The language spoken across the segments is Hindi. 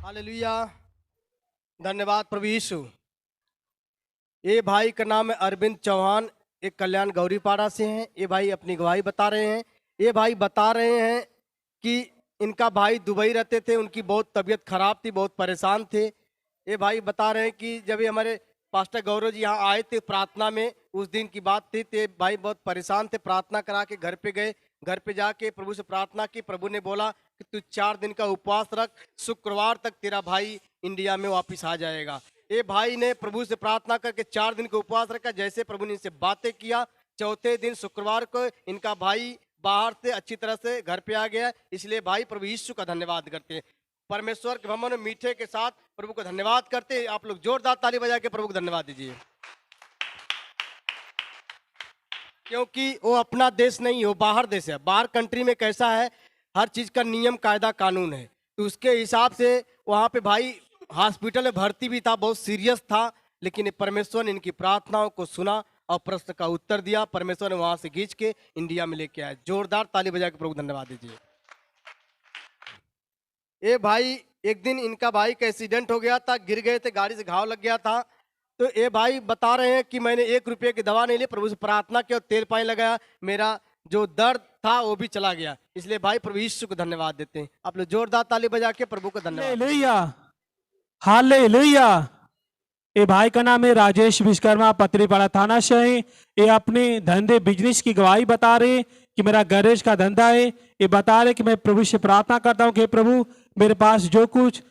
हालेलुया। धन्यवाद प्रभु यीशु। ये भाई का नाम है अरविंद चौहान, एक कल्याण गौरीपाड़ा से हैं। ये भाई अपनी गवाही बता रहे हैं। ये भाई बता रहे हैं कि इनका भाई दुबई रहते थे, उनकी बहुत तबीयत खराब थी, बहुत परेशान थे। ये भाई बता रहे हैं कि जब ये हमारे पास्टर गौरव जी यहाँ आए थे प्रार्थना में, उस दिन की बात थी। ते भाई बहुत परेशान थे, प्रार्थना करा के घर पे गए। घर पे जाके प्रभु से प्रार्थना की। प्रभु ने बोला कि तू 4 दिन का उपवास रख, शुक्रवार तक तेरा भाई इंडिया में वापस आ जाएगा। ये भाई ने प्रभु से प्रार्थना करके 4 दिन का उपवास रखा। जैसे प्रभु ने इनसे बातें किया, चौथे दिन शुक्रवार को इनका भाई बाहर से अच्छी तरह से घर पे आ गया। इसलिए भाई प्रभु यीशु का धन्यवाद करते हैं। परमेश्वर के भवन में मीठे के साथ प्रभु को धन्यवाद करते हैं। आप लोग जोरदार ताली बजा के प्रभु को धन्यवाद दीजिए, क्योंकि वो अपना देश नहीं है, वो बाहर देश है। बाहर कंट्री में कैसा है, हर चीज का नियम कायदा कानून है, तो उसके हिसाब से वहाँ पे भाई हॉस्पिटल में भर्ती भी था, बहुत सीरियस था। लेकिन परमेश्वर ने इनकी प्रार्थनाओं को सुना और प्रश्न का उत्तर दिया। परमेश्वर ने वहां से खींच के इंडिया में लेके आया। जोरदार ताली बजा के प्रभु को धन्यवाद दीजिए। ये भाई एक दिन इनका भाई का एक्सीडेंट हो गया था, गिर गए थे, गाड़ी से घाव लग गया था। तो ये भाई बता रहे हैं कि मैंने 1 रुपये की दवा नहीं ली, प्रभु से प्रार्थना की और तेल पानी लगाया, मेरा जो दर्द था वो भी चला गया। इसलिए भाई प्रभु यीशु को धन्यवाद देते हैं। आप लोग जोरदार ताली बजा के प्रभु को धन्यवाद। Hallelujah, hallelujah. ये भाई का नाम है राजेश विश्वकर्मा, पत्रीपाड़ा थाना से है। ये अपने धंधे बिजनेस की गवाही बता रहे कि मेरा गैरेज का धंधा है। ये बता रहे कि मैं प्रभु से प्रार्थना करता हूँ कि प्रभु मेरे पास जो कुछ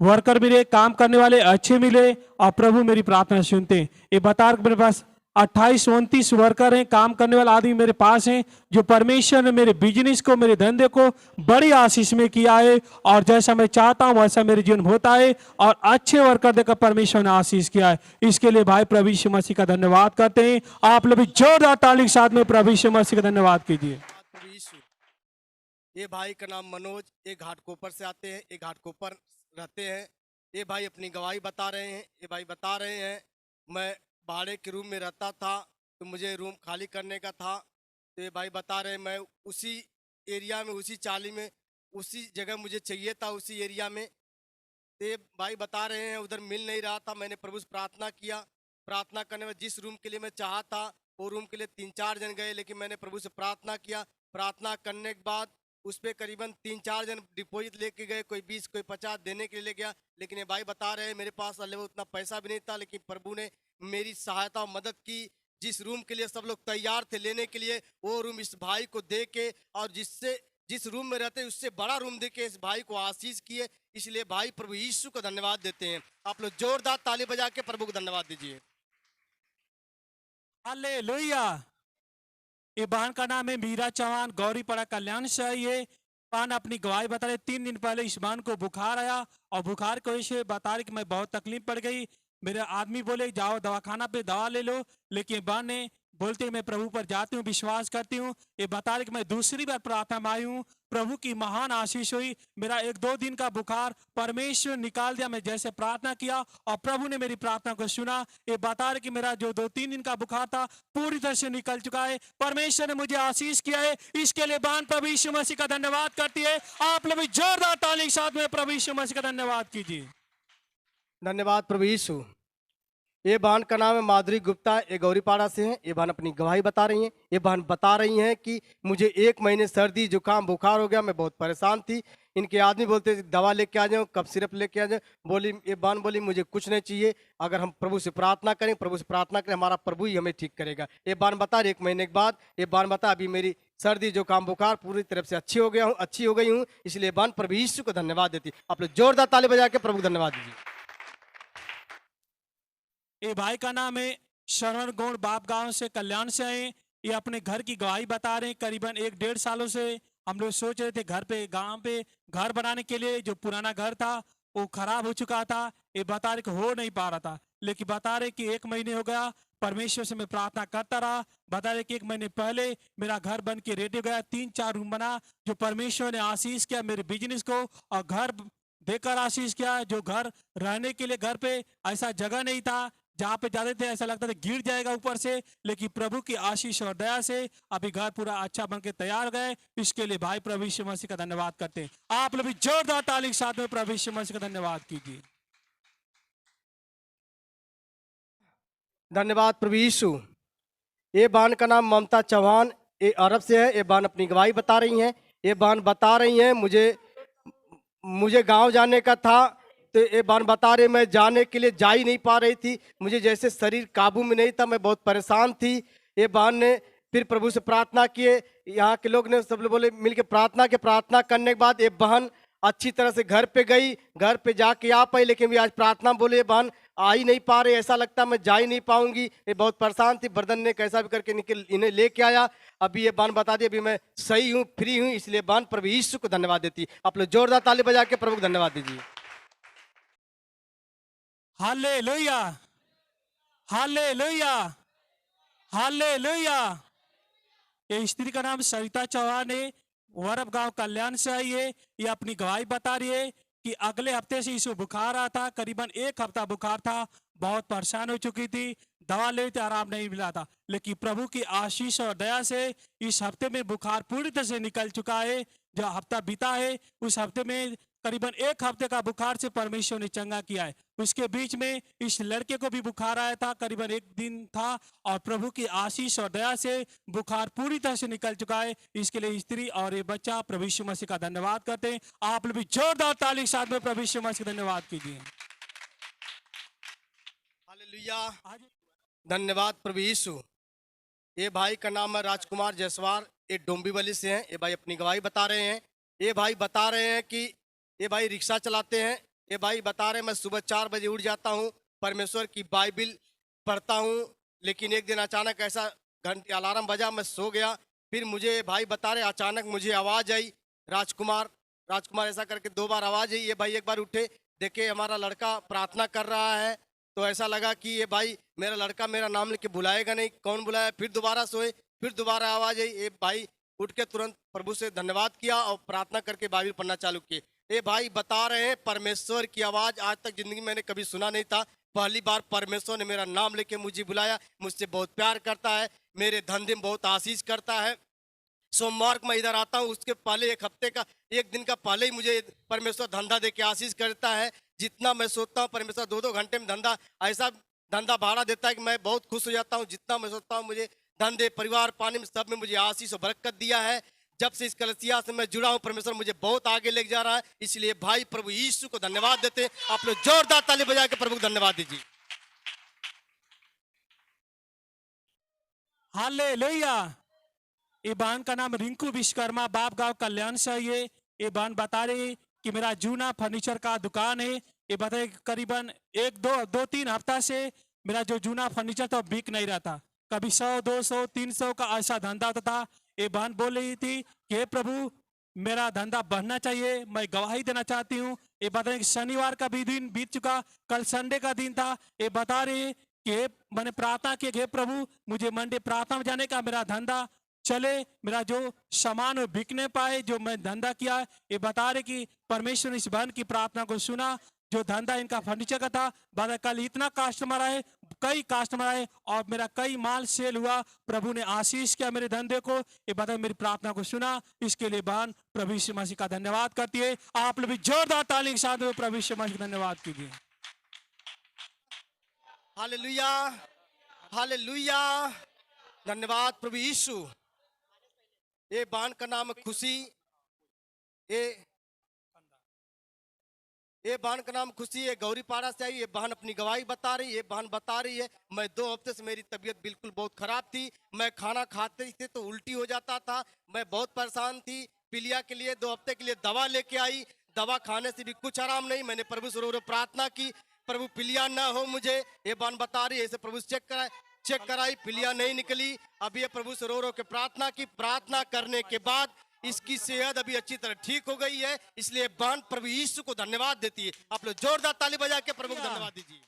वर्कर मिले, काम करने वाले अच्छे मिले और प्रभु मेरी प्रार्थना सुनते हैं। ये बता रहे कि मेरे पास 28-29 वर्कर हैं, काम करने वाला आदमी मेरे पास हैं, जो परमेश्वर ने मेरे बिजनेस को, मेरे धंधे को बड़ी आशीष में किया है। और जैसा मैं चाहता हूं वैसा मेरे जीवन होता है और अच्छे वर्कर देकर परमेश्वर ने आशीष किया है। इसके लिए भाई प्रभु यीशु मसीह का धन्यवाद करते हैं। आप लोग भी जोरदार ताली के साथ में प्रभु यीशु मसीह का धन्यवाद कीजिए। ये भाई का नाम मनोज, एक घाटकोपर से आते हैं, एक घाटकोपर रहते हैं। ये भाई अपनी गवाही बता रहे हैं। ये भाई बता रहे हैं, मैं भाड़े के रूम में रहता था, तो मुझे रूम खाली करने का था। तो ये भाई बता रहे हैं, मैं उसी एरिया में, उसी चाली में, उसी जगह मुझे चाहिए था, उसी एरिया में। तो ये भाई बता रहे हैं उधर मिल नहीं रहा था। मैंने प्रभु से प्रार्थना किया। प्रार्थना करने में जिस रूम के लिए मैं चाहा था वो रूम के लिए 3-4 जन गए, लेकिन मैंने प्रभु से प्रार्थना किया। प्रार्थना करने के बाद उस पर करीबन 3-4 जन डिपॉजिट लेके गए, कोई 20 कोई 50 देने के लिए ले गया। लेकिन ये भाई बता रहे हैं मेरे पास उतना पैसा भी नहीं था, लेकिन प्रभु ने मेरी सहायता और मदद की। जिस रूम के लिए सब लोग तैयार थे लेने के लिए, वो रूम इस भाई को दे के, और जिस रूम में रहते उससे बड़ा रूम दे के इस भाई को आशीष किए। इसलिए भाई प्रभु यीशु को धन्यवाद देते हैं। आप लोग जोरदार ताली बजा के प्रभु को धन्यवाद दीजिए। हालेलुया। ये बहन का नाम है मीरा चौहान, गौरीपाड़ा कल्याण से है। ये बहन अपनी गवाही बता रहे 3 दिन पहले इस बहन को बुखार आया और बुखार की वजह से बता रहे कि मैं बहुत तकलीफ पड़ गई। मेरे आदमी बोले जाओ दवाखाना पे दवा ले लो, लेकिन बहन ने बोलते मैं प्रभु पर जाती हूँ, विश्वास करती हूँ। ये बता रहे कि मैं दूसरी बार प्रार्थना में आई हूँ, प्रभु की महान आशीष हुई। मेरा 1-2 दिन का बुखार परमेश्वर निकाल दिया। मैं जैसे प्रार्थना किया और प्रभु ने मेरी प्रार्थना को सुना। ये बता रहे कि मेरा जो 2-3 दिन का बुखार था पूरी तरह से निकल चुका है। परमेश्वर ने मुझे आशीष किया है। इसके लिए बहन प्रभु यीशु मसीह का धन्यवाद करती है। आप लोग भी जोरदार ताली के साथ में प्रभु यीशु मसीह का धन्यवाद कीजिए। धन्यवाद प्रभु यीशु। ये बहन का नाम है माधुरी गुप्ता, ये गौरीपाड़ा से हैं। ये बहन अपनी गवाही बता रही हैं। ये बहन बता रही हैं कि मुझे 1 महीने सर्दी जुकाम बुखार हो गया, मैं बहुत परेशान थी। इनके आदमी बोलते दवा लेके आ जाओ, कब सिरप लेके आ जाओ। ये बहन बोली मुझे कुछ नहीं चाहिए, अगर हम प्रभु से प्रार्थना करें, प्रभु से प्रार्थना करें, हमारा प्रभु ही हमें ठीक करेगा। ये बहन बता रही 1 महीने के बाद, ये बहन बता अभी मेरी सर्दी जुकाम बुखार पूरी तरफ से अच्छी हो गई हूँ। इसलिए बहन प्रभु यीशु को धन्यवाद देती। आप लोग जोरदार ताली बजा के प्रभु को धन्यवाद दीजिए। ये भाई का नाम है शरण गौड़, बाप गांव से, कल्याण से है। ये अपने घर की गवाही बता रहे हैं। करीबन 1-1.5 सालों से हम लोग सोच रहे थे घर पे, गांव पे घर बनाने के लिए। जो पुराना घर था वो खराब हो चुका था। ये बता रहे कि हो नहीं पा रहा था, लेकिन बता रहे कि 1 महीने हो गया परमेश्वर से मैं प्रार्थना करता रहा। बता रहे कि 1 महीने पहले मेरा घर बन के रेडी हो गया, 3-4 रूम बना। जो परमेश्वर ने आशीष किया मेरे बिजनेस को और घर देकर आशीष किया। जो घर रहने के लिए घर पे ऐसा जगह नहीं था, जहाँ पे जाते थे ऐसा लगता था गिर जाएगा ऊपर से, लेकिन प्रभु की आशीष और दया से अभी घर पूरा अच्छा बन के तैयार गए। इसके लिए भाई प्रभु यीशु मसीह का धन्यवाद करते हैं। आप लोग भी जोरदार ताली के साथ में प्रभु यीशु मसीह का धन्यवाद कीजिए। धन्यवाद प्रभु यीशु। ये बहन का नाम ममता चौहान, ये अरब से है। ये बहन अपनी गवाही बता रही हैं। ये बहन बता रही हैं मुझे मुझे गांव जाने का था, तो ये बहन बता रही मैं जाने के लिए जा ही नहीं पा रही थी। मुझे जैसे शरीर काबू में नहीं था, मैं बहुत परेशान थी। ये बहन ने फिर प्रभु से प्रार्थना किए, यहाँ के लोग ने सब लोग बोले मिल के प्रार्थना करने के बाद ये बहन अच्छी तरह से घर पे गई। घर पे जाके आ पाई, लेकिन भी आज प्रार्थना बोले ये बहन आ ही नहीं पा रहे, ऐसा लगता मैं जा ही नहीं पाऊंगी। ये बहुत परेशान थी। बर्दन ने कैसा भी करके निकल इन्हें लेके आया। अभी ये बहन बता दी अभी मैं सही हूँ, फ्री हूँ। इसलिए बहन प्रभु यीशु को धन्यवाद देती। आप लोग जोरदार ताली बजा के प्रभु को धन्यवाद दीजिए। Hallelujah, hallelujah, hallelujah. ये स्त्री का नाम सरिता चौहान है, वरब गांव कल्याण से आई है। ये अपनी गवाही बता रही है कि अगले हफ्ते से इसको बुखार आ था, करीबन 1 हफ्ता बुखार था, बहुत परेशान हो चुकी थी, दवा लेते आराम नहीं मिला था। लेकिन प्रभु की आशीष और दया से इस हफ्ते में बुखार पूरी तरह से निकल चुका है। जो हफ्ता बीता है उस हफ्ते में करीबन 1 हफ्ते का बुखार से परमेश्वर ने चंगा किया है। उसके बीच में इस लड़के को भी बुखार आया था, करीबन 1 दिन था, और प्रभु की आशीष और दया से बुखार पूरी तरह से निकल चुका है। इसके लिए स्त्री और ये बच्चा प्रभु यीशु मसीह का धन्यवाद करते हैं। आप लोग भी जोरदार ताली के साथ में प्रभु यीशु मसीह का धन्यवाद कीजिए। हालेलुया, धन्यवाद प्रभु यीशु। ये भाई का नाम है राजकुमार जायसवाल, ये डोंबिवली से हैं। ये भाई अपनी गवाही बता रहे हैं। ये भाई बता रहे हैं कि ये भाई रिक्शा चलाते हैं। ये भाई बता रहे हैं मैं सुबह 4 बजे उठ जाता हूँ, परमेश्वर की बाइबिल पढ़ता हूँ, लेकिन एक दिन अचानक ऐसा घंटे अलार्म बजा, मैं सो गया। फिर मुझे भाई बता रहे अचानक मुझे आवाज़ आई, राजकुमार राजकुमार ऐसा करके 2 बार आवाज़ आई। ये भाई एक बार उठे, देखे हमारा लड़का प्रार्थना कर रहा है, तो ऐसा लगा कि ये भाई मेरा लड़का मेरा नाम लेके बुलाएगा नहीं, कौन बुलाया। फिर दोबारा सोए, फिर दोबारा आवाज़ आई। ये भाई उठ के तुरंत प्रभु से धन्यवाद किया और प्रार्थना करके बाइबिल पढ़ना चालू किए। ये भाई बता रहे हैं परमेश्वर की आवाज़ आज तक ज़िंदगी में मैंने कभी सुना नहीं था। पहली बार परमेश्वर ने मेरा नाम लेके मुझे बुलाया, मुझसे बहुत प्यार करता है, मेरे धंधे में बहुत आशीष करता है। सोमवार को मैं इधर आता हूँ, उसके पहले 1 हफ्ते का 1 दिन का पहले ही मुझे परमेश्वर धंधा दे के आशीष करता है। जितना मैं सोचता हूँ परमेश्वर 2-2 घंटे में धंधा ऐसा धंधा भाड़ा देता है कि मैं बहुत खुश हो जाता हूँ। जितना मैं सोचता हूँ मुझे धंधे परिवार पाने में सब में मुझे आशीष और बरकत दिया है। जब से इस कलसिया से मैं जुड़ा हूँ परमेश्वर मुझे बहुत आगे ले जा रहा है। इसलिए भाई प्रभु यीशु को धन्यवाद देते हैं। आप लोग जोरदार ताली बजा के प्रभु को धन्यवाद दीजिए। हालेलुया। ये बहन का नाम रिंकू विश्वकर्मा, बाप गांव कल्याण से है। ये बहन बता रही कि मेरा जूना फर्नीचर का दुकान है। ये बताए करीबन 1-2-3 हफ्ता से मेरा जो जूना फर्नीचर था बिक नहीं रहा था, कभी 100-200 300 का ऐसा धंधा होता था। ये बहन बोल रही थी कि हे प्रभु मेरा धंधा बढ़ना चाहिए, मैं गवाही देना चाहती हूँ। ये बता रही कि शनिवार का भी दिन बीत चुका, कल संडे का दिन था। ये बता रही कि मैंने प्रार्थना की, हे प्रभु मुझे मंडे प्रार्थना में जाने का, मेरा धंधा चले, मेरा जो सामान वो बिकने पाए, जो मैं धंधा किया। ये बता रहे कि परमेश्वर ने इस बहन की प्रार्थना को सुना। जो धंधा इनका फर्नीचर का था, बता कल इतना कस्टमर आए, कई कस्टमर आए और मेरा कई माल सेल हुआ। प्रभु ने आशीष किया मेरे धंधे को। ये बता मेरी प्रार्थना को सुना। इसके लिए बहन प्रभु यीशु मसीह का धन्यवाद करती है। आप लोग भी जोरदार ताली के साथ प्रभु यीशु मसीह का धन्यवाद कीजिए। हालेलुया, हालेलुया, धन्यवाद प्रभु यीशु। ये बहन का नाम है खुशी। ये बहन का नाम खुशी है, गौरीपाड़ा से आई। ये बहन अपनी गवाही बता रही है। ये बहन बता रही है मैं 2 हफ्ते से मेरी तबीयत बिल्कुल बहुत खराब थी। मैं खाना खाते थे तो उल्टी हो जाता था, मैं बहुत परेशान थी। पीलिया के लिए 2 हफ्ते के लिए दवा लेके आई, दवा खाने से भी कुछ आराम नहीं। मैंने प्रभु से रो प्रार्थना की, प्रभु पीलिया ना हो मुझे। ये बहन बता रही है इसे प्रभु से चेक कराई, पीलिया नहीं निकली। अभी ये प्रभु से रो के प्रार्थना की, प्रार्थना करने के बाद इसकी सेहत अभी अच्छी तरह ठीक हो गई है। इसलिए बहन प्रभु यीशु को धन्यवाद देती है। आप लोग जोरदार ताली बजा के प्रभु को धन्यवाद दीजिए।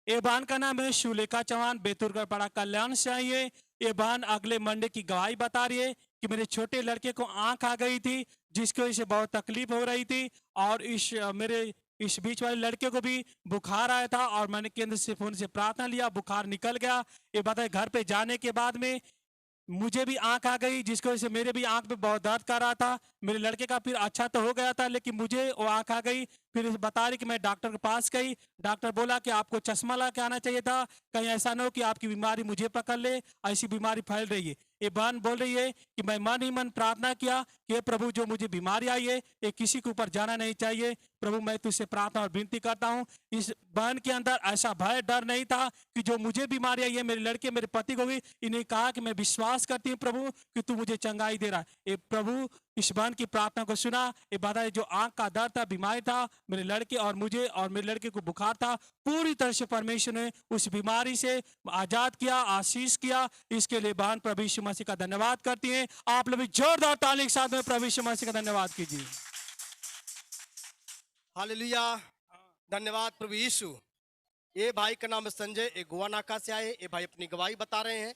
ये बहन का नाम है शुलेखा चौहान, बेतुरगढ़ पड़ा कल्याण से आई है। ये बहन अगले मंडे की गवाही बता रही है कि मेरे छोटे लड़के को आंख आ गई थी, जिसकी वजह से बहुत तकलीफ हो रही थी। और इस मेरे इस बीच वाले लड़के को भी बुखार आया था और मैंने केंद्र से फोन से प्रार्थना लिया, बुखार निकल गया। ये बताए घर पे जाने के बाद में मुझे भी आंख आ गई, जिसकी वजह से मेरे भी आंख में बहुत दर्द कर रहा था। मेरे लड़के का फिर अच्छा तो हो गया था, लेकिन मुझे वो आंख आ गई। फिर बता रही कि मैं डॉक्टर के पास गई, डॉक्टर बोला कि आपको चश्मा लगा के आना चाहिए था, कहीं ऐसा ना हो कि आपकी बीमारी मुझे पकड़ ले, ऐसी बीमारी फैल रही है। ये बहन बोल रही है कि मैं मन ही मन प्रार्थना किया कि हे प्रभु, जो मुझे बीमारी आई है ये किसी के ऊपर जाना नहीं चाहिए। प्रभु मैं तुझसे प्रार्थना और विनती करता हूँ, इस बहन के अंदर ऐसा भय डर नहीं था कि जो मुझे बीमारी आई है, मेरे लड़के मेरे पति को भी, इन्हें कहा कि मैं विश्वास करती हूँ प्रभु कि तू मुझे चंगाई दे रहा है। ये प्रभु इस बहन की प्रार्थना को सुना। ये बता जो आंख का दर्द था, बीमारी था, मेरे लड़के और मुझे और मेरे लड़के को बुखार था, पूरी तरह से परमेश्वर ने उस बीमारी से आजाद किया, आशीष किया। इसके लिए बहन प्रभु यीशु मसीह का धन्यवाद करती हैं। आप लोग भी जोरदार ताली के साथ में प्रभु यीशु मसीह का धन्यवाद कीजिए। हालेलुया, धन्यवाद प्रभु यीशु। ये भाई का नाम है संजय, ये गोवा नाका से आए। ये भाई अपनी गवाही बता रहे हैं।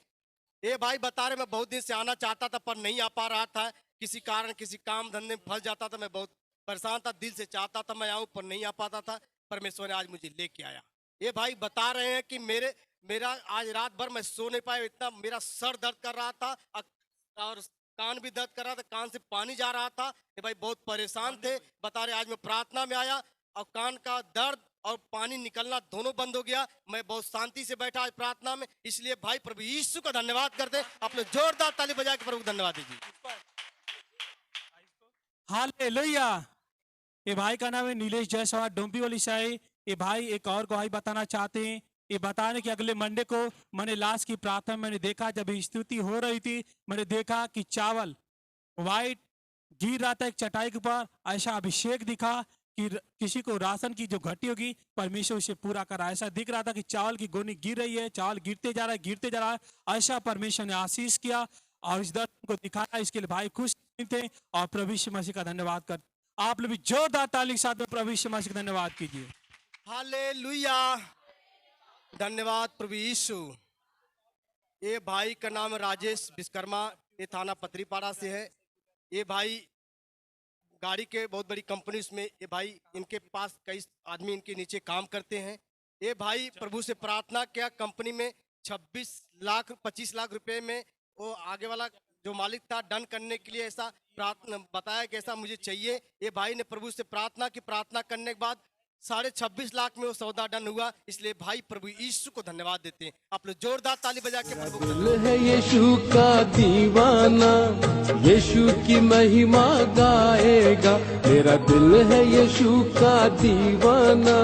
ये भाई बता रहे मैं बहुत दिन से आना चाहता था पर नहीं आ पा रहा था, किसी कारण किसी काम धंधे में फंस जाता था। मैं बहुत परेशान था, दिल से चाहता था मैं आऊँ पर नहीं आ पाता था। परमेश्वर ने आज मुझे लेके आया। ये भाई बता रहे हैं कि मेरा आज रात भर मैं सो नहीं पाया, इतना मेरा सर दर्द कर रहा था और कान भी दर्द कर रहा था, कान से पानी जा रहा था। ये भाई बहुत परेशान थे। बता रहे आज मैं प्रार्थना में आया और कान का दर्द और पानी निकलना दोनों बंद हो गया। मैं बहुत शांति से बैठा आज प्रार्थना में। इसलिए भाई प्रभु यीशु का धन्यवाद करते हैं। आप लोग जोरदार ताली बजा के प्रभु को धन्यवाद दीजिए। हालेलुया। ये भाई का नाम है नीलेश जायसवाल, डोंबिवली से आए। ये भाई एक और गवाही बताना चाहते हैं। ये बताने कि अगले मंडे को मैंने लास्ट की प्रार्थना मैंने देखा, जब स्तुति हो रही थी, मैंने देखा कि चावल वाइट गिर रहा था एक चटाई के ऊपर। ऐसा अभिषेक दिखा कि किसी को राशन की जो घटी होगी परमेश्वर उसे पूरा करा। ऐसा दिख रहा था कि चावल की गोनी गिर रही है, चावल गिरते जा रहा है, गिरते जा रहा है। ऐसा परमेश्वर ने आशीष किया और इस दर्शन को दिखाया। इसके लिए भाई खुश थे और प्रभु यीशु मसीह का धन्यवाद कर। आप लोग भी जोरदार ताली के साथ में प्रभु यीशु मसीह का धन्यवाद कीजिए। हालेलुया, धन्यवाद प्रभु यीशु। ये भाई का नाम राजेश विश्वकर्मा, ये थाना पत्रीपाड़ा से है। ये भाई गाड़ी के बहुत बड़ी कंपनी उसमें ये भाई इनके पास कई आदमी इनके नीचे काम करते हैं। ये भाई प्रभु से प्रार्थना किया, कंपनी में 25 लाख रुपए में वो आगे वाला जो मालिक था डन करने के लिए ऐसा प्रार्थना बताया कि ऐसा मुझे चाहिए। ये भाई ने प्रभु से प्रार्थना की, प्रार्थना करने के बाद 26.5 लाख में वो सौदा डन हुआ। इसलिए भाई प्रभु यीशु को धन्यवाद देते हैं। आप लोग जोरदार ताली बजा के प्रभु को दिल है यीशु का दीवाना, यीशु की महिमा गाएगा। मेरा दिल है यीशु का दीवाना।